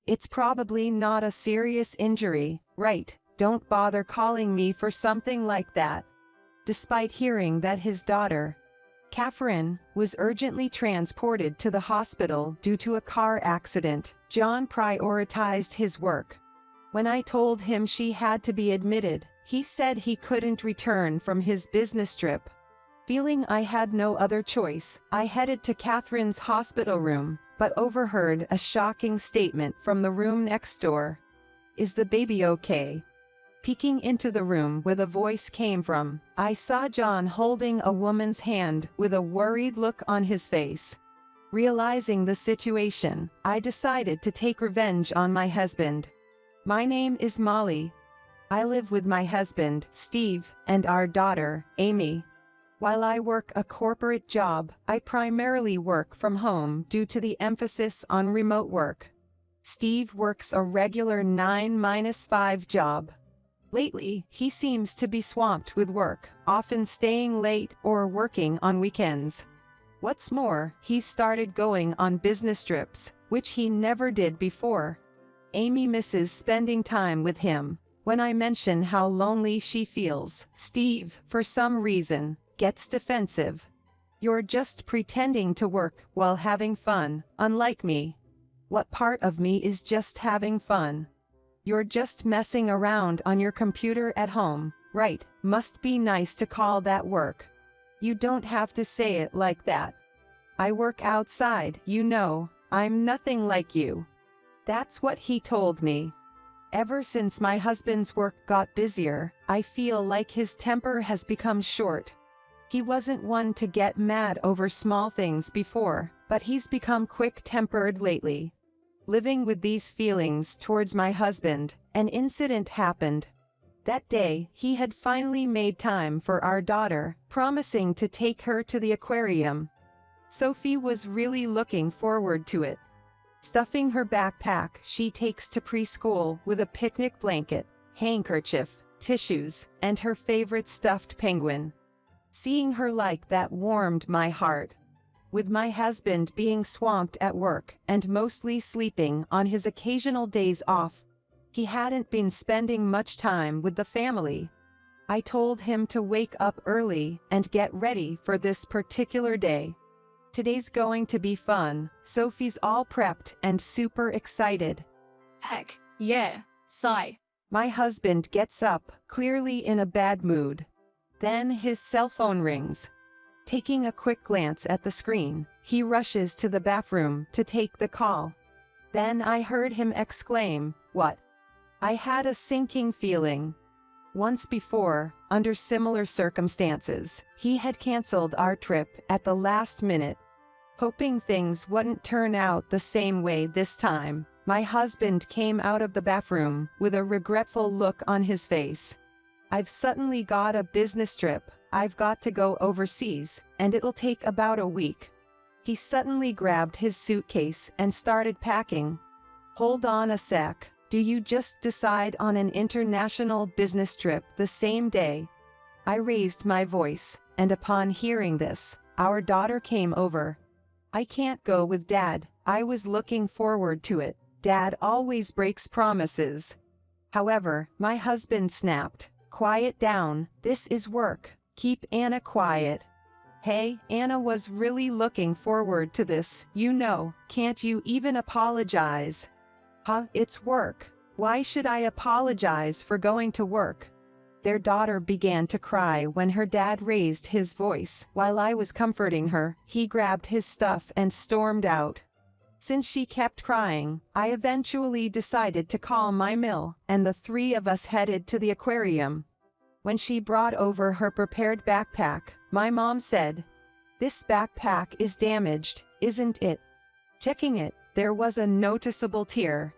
It's probably not a serious injury, right? Don't bother calling me for something like that." Despite hearing that his daughter, Catherine, was urgently transported to the hospital due to a car accident, John prioritized his work. When I told him she had to be admitted, he said he couldn't return from his business trip. Feeling I had no other choice, I headed to Catherine's hospital room, but overheard a shocking statement from the room next door. "Is the baby okay?" Peeking into the room where the voice came from, I saw John holding a woman's hand with a worried look on his face. Realizing the situation, I decided to take revenge on my husband. "My name is Molly. I live with my husband, Steve, and our daughter, Amy. While I work a corporate job, I primarily work from home due to the emphasis on remote work. Steve works a regular 9-5 job. Lately, he seems to be swamped with work, often staying late or working on weekends. What's more, he's started going on business trips, which he never did before. Amy misses spending time with him. When I mention how lonely she feels, Steve, for some reason, gets defensive. You're just pretending to work while having fun, unlike me. What part of me is just having fun? You're just messing around on your computer at home, right? Must be nice to call that work. You don't have to say it like that. I work outside, you know. I'm nothing like you." That's what he told me. Ever since my husband's work got busier, I feel like his temper has become short. He wasn't one to get mad over small things before, but he's become quick-tempered lately. Living with these feelings towards my husband, an incident happened. That day, he had finally made time for our daughter, promising to take her to the aquarium. Sophie was really looking forward to it. Stuffing her backpack, she takes to preschool with a picnic blanket, handkerchief, tissues, and her favorite stuffed penguin. Seeing her like that warmed my heart. With my husband being swamped at work and mostly sleeping on his occasional days off, he hadn't been spending much time with the family. I told him to wake up early and get ready for this particular day. Today's going to be fun. Sophie's all prepped and super excited. Heck, yeah, sigh. My husband gets up, clearly in a bad mood. Then his cell phone rings. Taking a quick glance at the screen, he rushes to the bathroom to take the call. Then I heard him exclaim, "What?" I had a sinking feeling. Once before, under similar circumstances, he had canceled our trip at the last minute. Hoping things wouldn't turn out the same way this time, my husband came out of the bathroom with a regretful look on his face. "I've suddenly got a business trip. I've got to go overseas, and it'll take about a week." He suddenly grabbed his suitcase and started packing. "Hold on a sec. Do you just decide on an international business trip the same day?" I raised my voice, and upon hearing this, our daughter came over. "I can't go with Dad. I was looking forward to it. Dad always breaks promises." However, my husband snapped, "Quiet down. This is work. Keep Anna quiet." Hey, Anna was really looking forward to this, you know. Can't you even apologize? Huh, it's work. Why should I apologize for going to work? Their daughter began to cry when her dad raised his voice. While I was comforting her, he grabbed his stuff and stormed out. Since she kept crying, I eventually decided to call my mill, and the three of us headed to the aquarium. When she brought over her prepared backpack, my mom said, "This backpack is damaged, isn't it?" Checking it, there was a noticeable tear.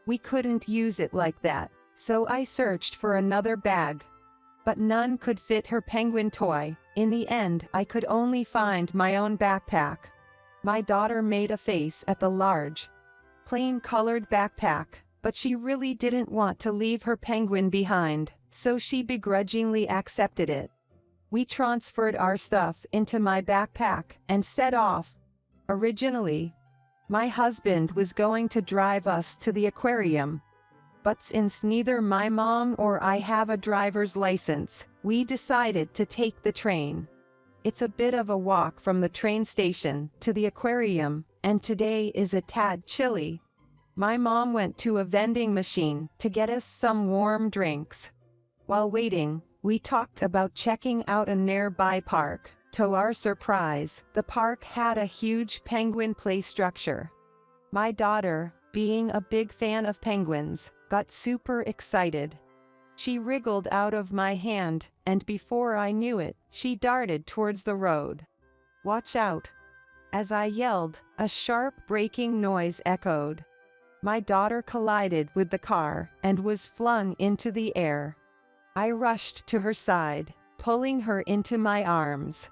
We couldn't use it like that, so I searched for another bag. But none could fit her penguin toy. In the end, I could only find my own backpack. My daughter made a face at the large, plain-colored backpack, but she really didn't want to leave her penguin behind, so she begrudgingly accepted it. We transferred our stuff into my backpack and set off. Originally, My husband was going to drive us to the aquarium. But since neither my mom or I have a driver's license, we decided to take the train. It's a bit of a walk from the train station to the aquarium, and today is a tad chilly. My mom went to a vending machine to get us some warm drinks. While waiting, we talked about checking out a nearby park. To our surprise, the park had a huge penguin play structure. My daughter, being a big fan of penguins, got super excited. She wriggled out of my hand, and before I knew it, she darted towards the road. "Watch out!" As I yelled, a sharp braking noise echoed. My daughter collided with the car and was flung into the air. I rushed to her side, pulling her into my arms.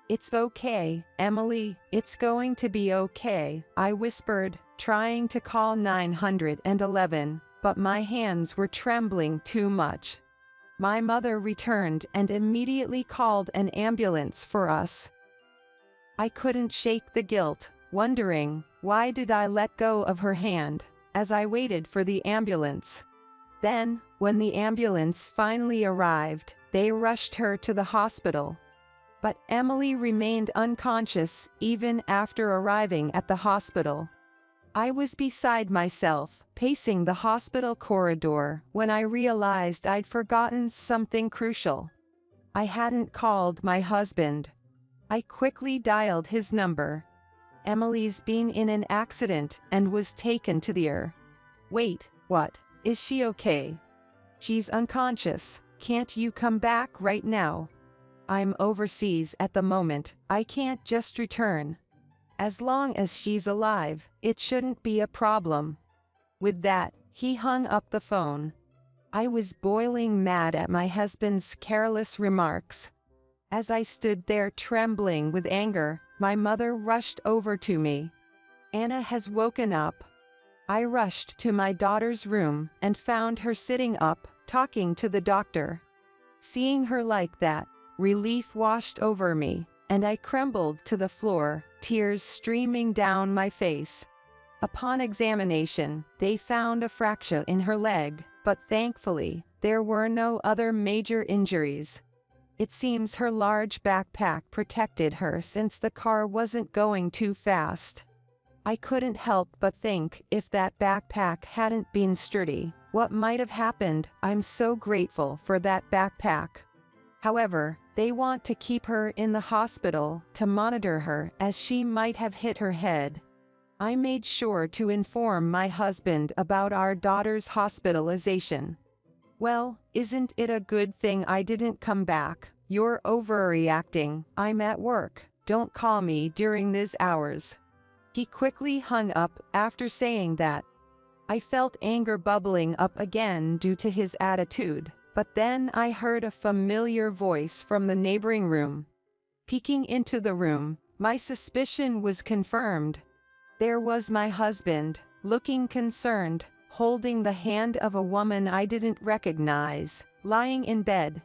"It's okay, Emily, it's going to be okay," I whispered, trying to call 911, but my hands were trembling too much. My mother returned and immediately called an ambulance for us. I couldn't shake the guilt, wondering, why did I let go of her hand, as I waited for the ambulance? Then, when the ambulance finally arrived, they rushed her to the hospital. But Emily remained unconscious even after arriving at the hospital. I was beside myself, pacing the hospital corridor, when I realized I'd forgotten something crucial. I hadn't called my husband. I quickly dialed his number. "Emily's been in an accident and was taken to the ER. "Wait, what? Is she okay?" "She's unconscious. Can't you come back right now?" "I'm overseas at the moment. I can't just return." "As long as she's alive, it shouldn't be a problem." With that, he hung up the phone. I was boiling mad at my husband's careless remarks. As I stood there trembling with anger, my mother rushed over to me. "Anna has woken up." I rushed to my daughter's room and found her sitting up, talking to the doctor. Seeing her like that, relief washed over me, and I crumbled to the floor, tears streaming down my face. Upon examination, they found a fracture in her leg, but thankfully, there were no other major injuries. It seems her large backpack protected her since the car wasn't going too fast. I couldn't help but think, if that backpack hadn't been sturdy, what might have happened? I'm so grateful for that backpack. However, they want to keep her in the hospital to monitor her, as she might have hit her head. I made sure to inform my husband about our daughter's hospitalization. "Well, isn't it a good thing I didn't come back? You're overreacting. I'm at work. Don't call me during these hours." He quickly hung up after saying that. I felt anger bubbling up again due to his attitude, but then I heard a familiar voice from the neighboring room. Peeking into the room, my suspicion was confirmed. There was my husband, looking concerned, holding the hand of a woman I didn't recognize, lying in bed.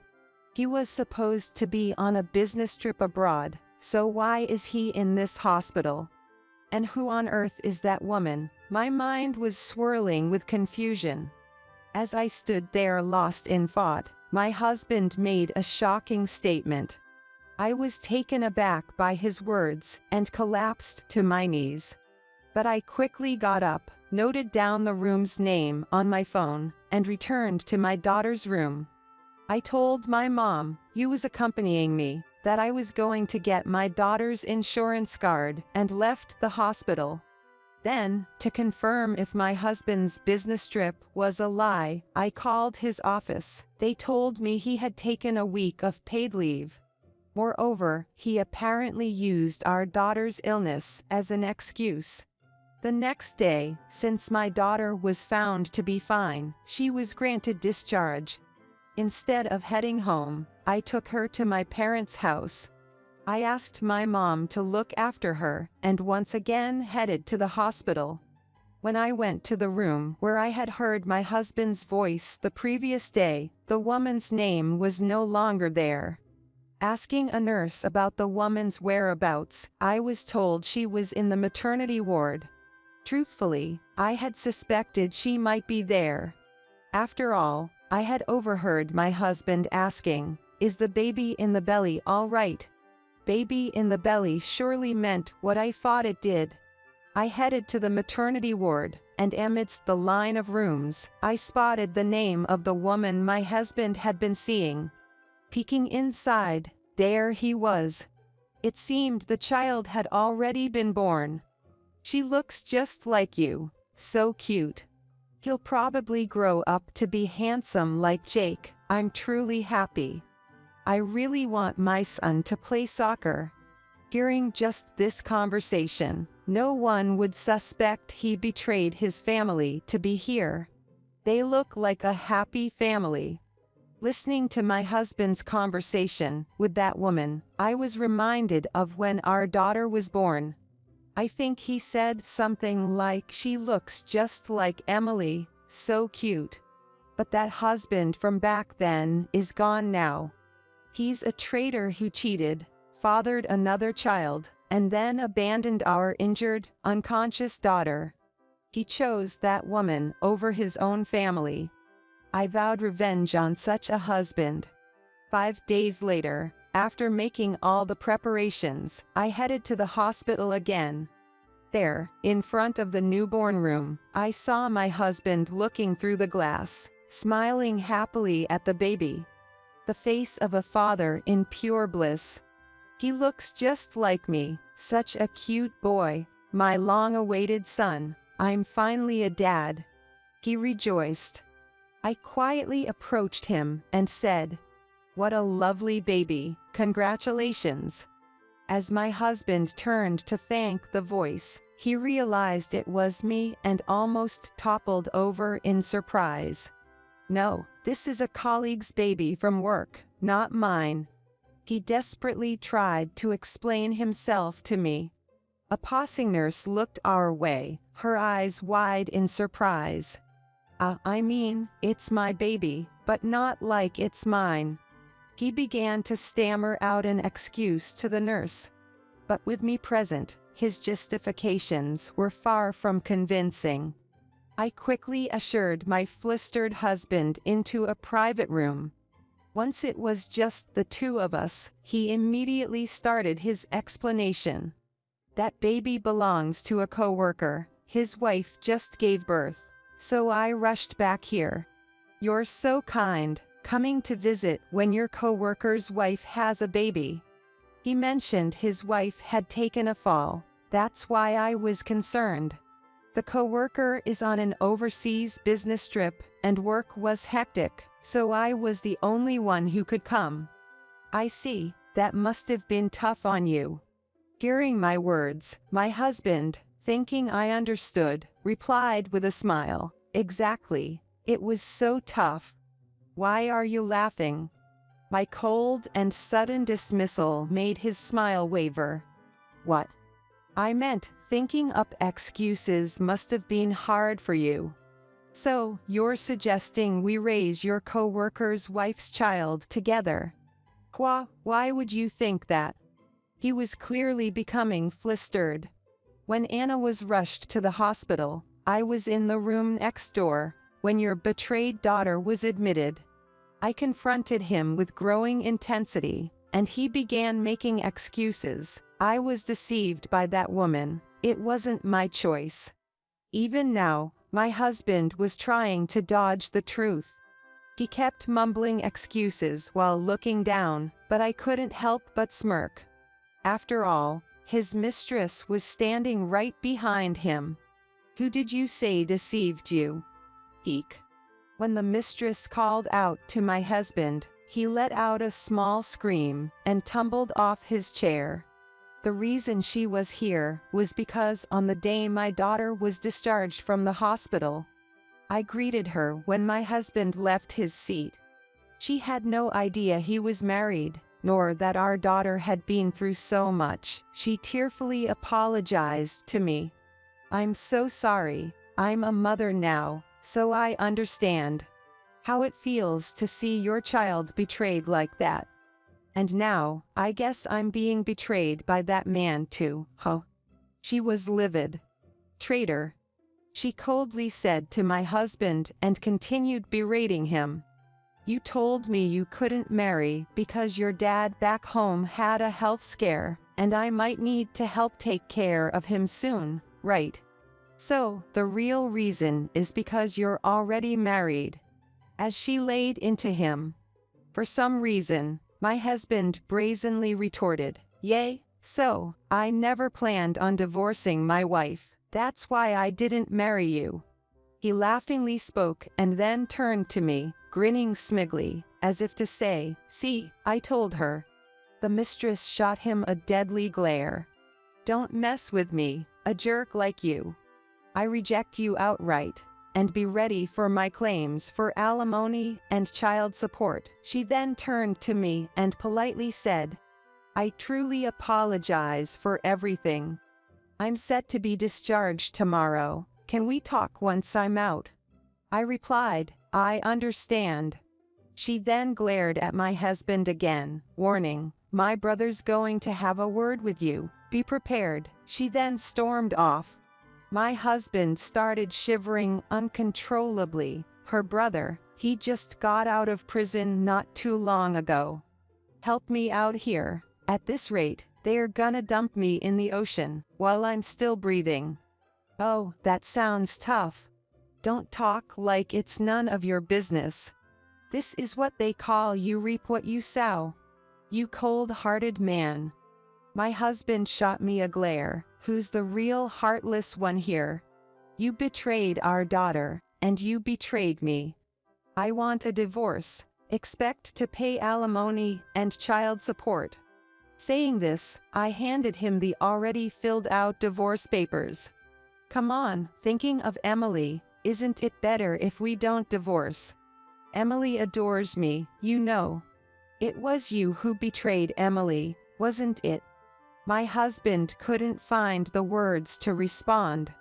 He was supposed to be on a business trip abroad, so why is he in this hospital? And who on earth is that woman? My mind was swirling with confusion. As I stood there lost in thought, my husband made a shocking statement. I was taken aback by his words and collapsed to my knees. But I quickly got up, noted down the room's name on my phone, and returned to my daughter's room. I told my mom, who was accompanying me, that I was going to get my daughter's insurance card and left the hospital. Then, to confirm if my husband's business trip was a lie, I called his office. They told me he had taken a week of paid leave. Moreover, he apparently used our daughter's illness as an excuse. The next day, since my daughter was found to be fine, she was granted discharge. Instead of heading home, I took her to my parents' house. I asked my mom to look after her, and once again headed to the hospital. When I went to the room where I had heard my husband's voice the previous day, the woman's name was no longer there. Asking a nurse about the woman's whereabouts, I was told she was in the maternity ward. Truthfully, I had suspected she might be there. After all, I had overheard my husband asking, "Is the baby in the belly all right?" Baby in the belly surely meant what I thought it did. I headed to the maternity ward, and amidst the line of rooms, I spotted the name of the woman my husband had been seeing. Peeking inside, there he was. It seemed the child had already been born. "She looks just like you, so cute. He'll probably grow up to be handsome like Jake. I'm truly happy. I really want my son to play soccer." Hearing just this conversation, no one would suspect he betrayed his family to be here. They look like a happy family. Listening to my husband's conversation with that woman, I was reminded of when our daughter was born. I think he said something like, "She looks just like Emily, so cute." But that husband from back then is gone now. He's a traitor who cheated, fathered another child, and then abandoned our injured, unconscious daughter. He chose that woman over his own family. I vowed revenge on such a husband. 5 days later, after making all the preparations, I headed to the hospital again. There, in front of the newborn room, I saw my husband looking through the glass, smiling happily at the baby. The face of a father in pure bliss. "He looks just like me, such a cute boy, my long-awaited son. I'm finally a dad." He rejoiced. I quietly approached him and said, "What a lovely baby, congratulations." As my husband turned to thank the voice, he realized it was me and almost toppled over in surprise. "No, this is a colleague's baby from work, not mine." He desperately tried to explain himself to me. A passing nurse looked our way, her eyes wide in surprise. I mean, it's my baby, but not like it's mine." He began to stammer out an excuse to the nurse. But with me present, his justifications were far from convincing. I quickly ushered my flustered husband into a private room. Once it was just the two of us, he immediately started his explanation. "That baby belongs to a coworker. His wife just gave birth. So I rushed back here." "You're so kind, coming to visit when your coworker's wife has a baby." He mentioned his wife had taken a fall. That's why I was concerned. The coworker is on an overseas business trip, and work was hectic, so I was the only one who could come. "I see, that must have been tough on you." Hearing my words, my husband, thinking I understood, replied with a smile, "Exactly, it was so tough." "Why are you laughing?" My cold and sudden dismissal made his smile waver. "What?" "I meant, thinking up excuses must have been hard for you. So, you're suggesting we raise your coworker's wife's child together?" Why would you think that?" He was clearly becoming flustered. "When Anna was rushed to the hospital, I was in the room next door, when your betrayed daughter was admitted." I confronted him with growing intensity, and he began making excuses. "I was deceived by that woman. It wasn't my choice." Even now, my husband was trying to dodge the truth. He kept mumbling excuses while looking down, but I couldn't help but smirk. After all, his mistress was standing right behind him. "Who did you say deceived you?" Eek. When the mistress called out to my husband, he let out a small scream and tumbled off his chair. The reason she was here was because on the day my daughter was discharged from the hospital, I greeted her when my husband left his seat. She had no idea he was married, nor that our daughter had been through so much. She tearfully apologized to me. "I'm so sorry. I'm a mother now, so I understand how it feels to see your child betrayed like that. And now, I guess I'm being betrayed by that man too, huh?" She was livid. Traitor. She coldly said to my husband and continued berating him. You told me you couldn't marry because your dad back home had a health scare, and I might need to help take care of him soon, right? So, the real reason is because you're already married. As she laid into him. For some reason, my husband brazenly retorted, Yay, so, I never planned on divorcing my wife, that's why I didn't marry you. He laughingly spoke and then turned to me, grinning smugly, as if to say, See, I told her. The mistress shot him a deadly glare. Don't mess with me, a jerk like you. I reject you outright, and be ready for my claims for alimony and child support. She then turned to me and politely said, I truly apologize for everything. I'm set to be discharged tomorrow. Can we talk once I'm out? I replied, I understand. She then glared at my husband again, warning, My brother's going to have a word with you. Be prepared. She then stormed off. My husband started shivering uncontrollably. Her brother, he just got out of prison not too long ago. Help me out here. At this rate, they're gonna dump me in the ocean while I'm still breathing. Oh, that sounds tough. Don't talk like it's none of your business. This is what they call you reap what you sow. You cold-hearted man. My husband shot me a glare. Who's the real heartless one here? You betrayed our daughter, and you betrayed me. I want a divorce. Expect to pay alimony and child support. Saying this, I handed him the already filled-out divorce papers. Come on, thinking of Emily, isn't it better if we don't divorce? Emily adores me, you know. It was you who betrayed Emily, wasn't it? My husband couldn't find the words to respond.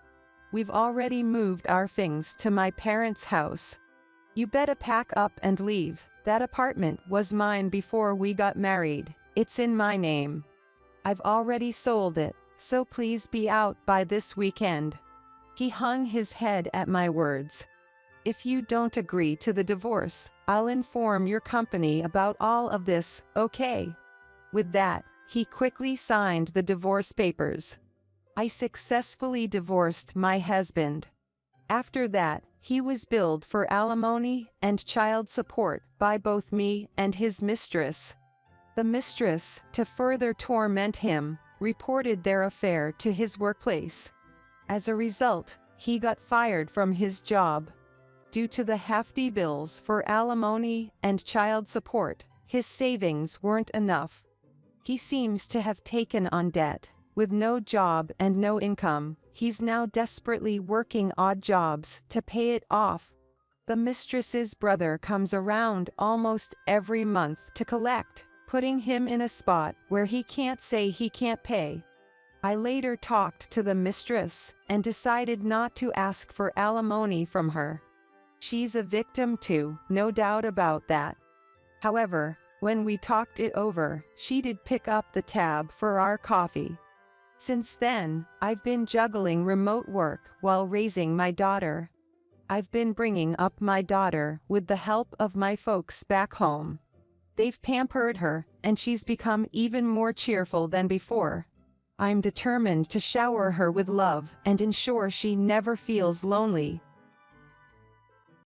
We've already moved our things to my parents' house. You better pack up and leave. That apartment was mine before we got married. It's in my name. I've already sold it, so please be out by this weekend. He hung his head at my words. If you don't agree to the divorce, I'll inform your company about all of this, okay? With that, he quickly signed the divorce papers. I successfully divorced my husband. After that, he was billed for alimony and child support by both me and his mistress. The mistress, to further torment him, reported their affair to his workplace. As a result, he got fired from his job. Due to the hefty bills for alimony and child support, his savings weren't enough. He seems to have taken on debt. With no job and no income, he's now desperately working odd jobs to pay it off. The mistress's brother comes around almost every month to collect, putting him in a spot where he can't say he can't pay. I later talked to the mistress and decided not to ask for alimony from her. She's a victim too, no doubt about that. However, when we talked it over, she did pick up the tab for our coffee. Since then, I've been juggling remote work while raising my daughter. I've been bringing up my daughter with the help of my folks back home. They've pampered her, and she's become even more cheerful than before. I'm determined to shower her with love and ensure she never feels lonely.